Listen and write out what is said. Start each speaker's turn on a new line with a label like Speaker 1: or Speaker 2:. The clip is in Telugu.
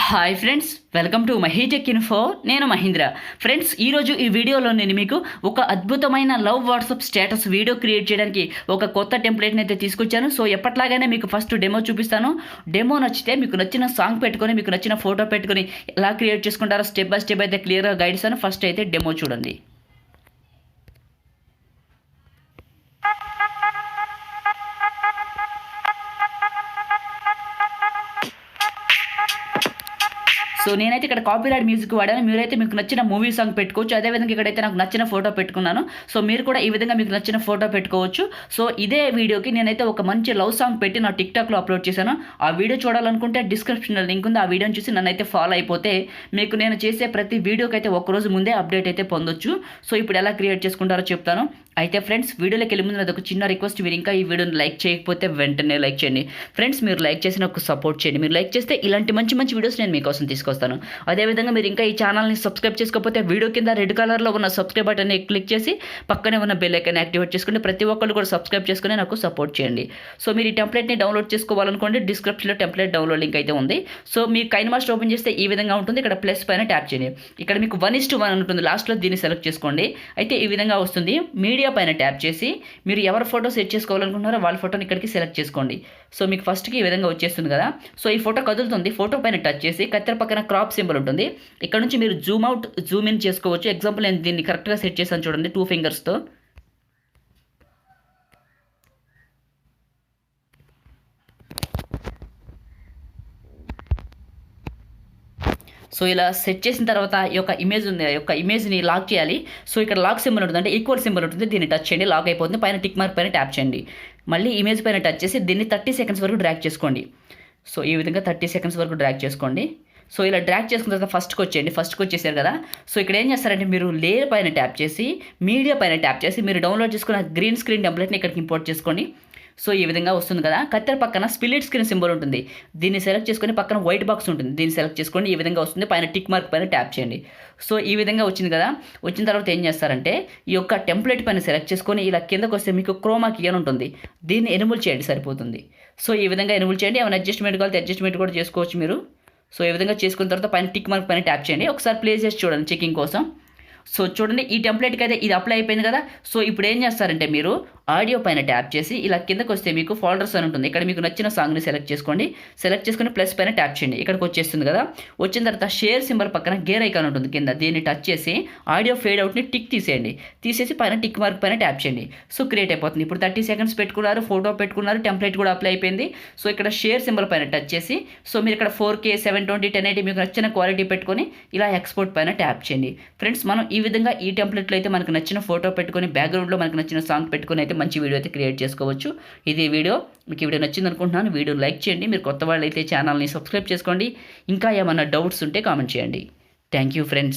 Speaker 1: Hi friends, welcome to Mahi tech info. నేను మహేంద్ర. ఫ్రెండ్స్, ఈరోజు ఈ వీడియోలో నేను మీకు ఒక అద్భుతమైన love WhatsApp status video create చేయడానికి ఒక కొత్త టెంప్లెట్ని అయితే తీసుకొచ్చాను. సో ఎప్పట్లాగానే మీకు ఫస్ట్ డెమో చూపిస్తాను. డెమో నచ్చితే మీకు నచ్చిన సాంగ్ పెట్టుకొని, మీకు నచ్చిన ఫోటో పెట్టుకొని ఎలా క్రియేట్ చేసుకుంటారో స్టెప్ బై స్టెప్ అయితే క్లియర్గా గైడ్ ఇస్తాను. ఫస్ట్ అయితే డెమో చూడండి. సో నేనైతే ఇక్కడ కాపీరైట్ మ్యూజిక్ వాడాను. మీరైతే మీకు నచ్చిన మూవీ సాంగ్ పెట్టుకోవచ్చు. అదేవిధంగా ఇక్కడైతే నాకు నచ్చిన ఫోటో పెట్టుకున్నాను. సో మీరు కూడా ఈ విధంగా మీకు నచ్చిన ఫోటో పెట్టుకోవచ్చు. సో ఇదే వీడియోకి నేనైతే ఒక మంచి లవ్ సాంగ్ పెట్టి నా టిక్టాక్లో అప్లోడ్ చేశాను. ఆ వీడియో చూడాలనుకుంటే డిస్క్రిప్షన్లో లింక్ ఉంది. ఆ వీడియోని చూసి నన్నైతే ఫాలో అయిపోతే మీకు నేను చేసే ప్రతి వీడియోకి అయితే ఒక్కరోజు ముందే అప్డేట్ అయితే పొందొచ్చు. సో ఇప్పుడు ఎలా క్రియేట్ చేసుకుంటారో చెప్తాను. అయితే ఫ్రెండ్స్, వీడియోలోకి వెళ్ళే ముందు ఒక చిన్న రిక్వెస్ట్, మీరు ఇంకా ఈ వీడియోని లైక్ చేయకపోతే వెంటనే లైక్ చేయండి. ఫ్రెండ్స్, మీరు లైక్ చేసి నాకు సపోర్ట్ చేయండి. మీరు లైక్ చేస్తే ఇలాంటి మంచి మంచి వీడియోస్ నేను మీకోసం తీసుకొస్తాను. అదేవిధంగా మీరు ఇంకా ఈ ఛానల్ని సబ్స్క్రైబ్ చేసుకోకపోతే వీడియో కింద రెడ్ కలర్లో ఉన్న సబ్స్క్రైబ్ బటన్ని క్లిక్ చేసి పక్కనే ఉన్న బెల్ ఐకాన్ యాక్టివేట్ చేసుకుని ప్రతి ఒక్కరు కూడా సబ్స్క్రైబ్ చేసుకుని నాకు సపోర్ట్ చేయండి. సో మీరు ఈ టెంప్లెట్ని డౌన్లోడ్ చేసుకోవాలనుకోండి, డిస్క్రిప్షన్లో టెంప్లెట్ డౌన్లోడ్ లింక్ అయితే ఉంది. సో మీ కైన్మాస్టర్ ఓపెన్ చేస్తే ఈ విధంగా ఉంటుంది. ఇక్కడ ప్లస్ పైన ట్యాప్ చేయండి. ఇక్కడ మీకు 1:1 ఉంటుంది. లాస్ట్లో దీన్ని సెలెక్ట్ చేసుకోండి. అయితే ఈ విధంగా వస్తుంది. మీడియా పైన ట్యాప్ చేసి మీరు ఎవరి ఫోటో సెట్ చేసుకోవాలనుకుంటున్నారో వాళ్ళ ఫోటోని ఇక్కడికి సెలెక్ట్ చేసుకోండి. సో మీకు ఫస్ట్కి ఈ విధంగా వచ్చేస్తుంది కదా. సో ఈ ఫోటో కదులుతుంది. ఫోటో పైన టచ్ చేసి కత్తెర పక్కన క్రాప్ సింబల్ ఉంటుంది. ఇక్కడ నుంచి మీరు జూమ్ అవుట్, జూమ్ ఇన్ చేసుకోవచ్చు. ఎగ్జాంపుల్ నేను దీన్ని కరెక్ట్గా సెట్ చేశాను చూడండి 2 ఫింగర్స్తో. సో ఇలా సెట్ చేసిన తర్వాత ఈ యొక్క ఇమేజ్ ఉంది, ఈ యొక్క ఇమేజ్ని లాక్ చేయాలి. సో ఇక్కడ లాక్ సింబల్ ఉంటుంది, అంటే ఈక్వల్ సింబల్ ఉంటుంది. దీన్ని టచ్ చేయండి, లాక్ అయిపోతుంది. పైన టిక్ మార్క్ పైన ట్యాప్ చేయండి. మళ్ళీ ఇమేజ్ పైన టచ్ చేసి దీన్ని 30 సెకండ్స్ వరకు డ్రాగ్ చేసుకోండి. సో ఈ విధంగా 30 సెకండ్స్ వరకు డ్రాగ్ చేసుకోండి. సో ఇలా డ్రాగ్ చేసుకున్న తర్వాత ఫస్ట్కి వచ్చేయండి. ఫస్ట్కి వచ్చేసారు కదా. సో ఇక్కడ ఏం చేస్తారంటే మీరు లేయర్ పైన ట్యాప్ చేసి మీడియా పైన ట్యాప్ చేసి మీరు డౌన్లోడ్ చేసుకున్న గ్రీన్ స్క్రీన్ టెంప్లెట్ని ఇక్కడికి ఇంపోర్ట్ చేసుకోండి. సో ఈ విధంగా వస్తుంది కదా. కత్తెర పక్కన స్ప్లిట్ స్క్రీన్ సింబల్ ఉంటుంది. దీన్ని సెలెక్ట్ చేసుకొని పక్కన వైట్ బాక్స్ ఉంటుంది. దీన్ని సెలెక్ట్ చేసుకోండి. ఈ విధంగా వస్తుంది. పైన టిక్ మార్క్ పైన ట్యాప్ చేయండి. సో ఈ విధంగా వచ్చింది కదా. వచ్చిన తర్వాత ఏం చేస్తారంటే ఈ యొక్క టెంప్లెట్ పైన సెలెక్ట్ చేసుకొని ఇలా కిందకు వస్తే మీకు క్రోమా కీ అని ఉంటుంది. దీన్ని ఎనేబుల్ చేయండి, సరిపోతుంది. సో ఈ విధంగా ఎనేబుల్ చేయండి. ఏమైనా అడ్జస్ట్మెంట్ కావాలంటే అడ్జస్ట్మెంట్ కూడా చేసుకోవచ్చు మీరు. సో ఈ విధంగా చేసుకున్న తర్వాత పైన టిక్ మార్క్ పైన ట్యాప్ చేయండి. ఒకసారి ప్లే చేసి చూడండి చెకింగ్ కోసం. సో చూడండి, ఈ టెంప్లెట్కి అయితే ఇది అప్లై అయిపోయింది కదా. సో ఇప్పుడు ఏం చేస్తారంటే మీరు ఆడియో పైన ట్యాప్ చేసి ఇలా కిందకు వస్తే మీకు ఫోల్డర్స్ అని ఉంటుంది. ఇక్కడ మీకు నచ్చిన సాంగ్ని సెలెక్ట్ చేసుకోండి. సెలెక్ట్ చేసుకుని ప్లస్ పైన ట్యాప్ చేయండి. ఇక్కడికి వచ్చేస్తుంది కదా. వచ్చిన తర్వాత షేర్ సింబల్ పక్కన గేర్ ఐకాన్ ఉంటుంది కింద. దీన్ని టచ్ చేసి ఆడియో ఫేడ్ అవుట్ని టిక్ తీసేయండి. తీసేసి పైన టిక్ మార్క్ పైన ట్యాప్ చేయండి. సో క్రియేట్ అయిపోతుంది. ఇప్పుడు 30 సెకండ్స్ పెట్టుకున్నారు, ఫోటో పెట్టుకున్నారు, టెంప్లెట్ కూడా అప్లై అయిపోయింది. సో ఇక్కడ షేర్ సింబల్ పైన టచ్ చేసి సో మీరు ఇక్కడ 4K 720 1080 మీకు నచ్చిన క్వాలిటీ పెట్టుకొని ఇలా ఎక్స్పోర్ట్ పైన ట్యాప్ చేయండి. ఫ్రెండ్స్, మనం ఈ విధంగా ఈ టెంప్లెట్లో అయితే మనకు నచ్చిన ఫోటో పెట్టుకొని బ్యాక్గ్రౌండ్లో మనకు నచ్చిన సాంగ్ పెట్టుకొని అయితే మంచి వీడియో అయితే క్రియేట్ చేసుకోవచ్చు. ఇది వీడియో మీకు ఈ వీడియో నచ్చింది అనుకుంటున్నాను. వీడియో లైక్ చేయండి. మీరు కొత్త వాళ్ళు అయితే ఛానల్ని సబ్స్క్రైబ్ చేసుకోండి. ఇంకా ఏమైనా డౌట్స్ ఉంటే కామెంట్ చేయండి. Thank you friends.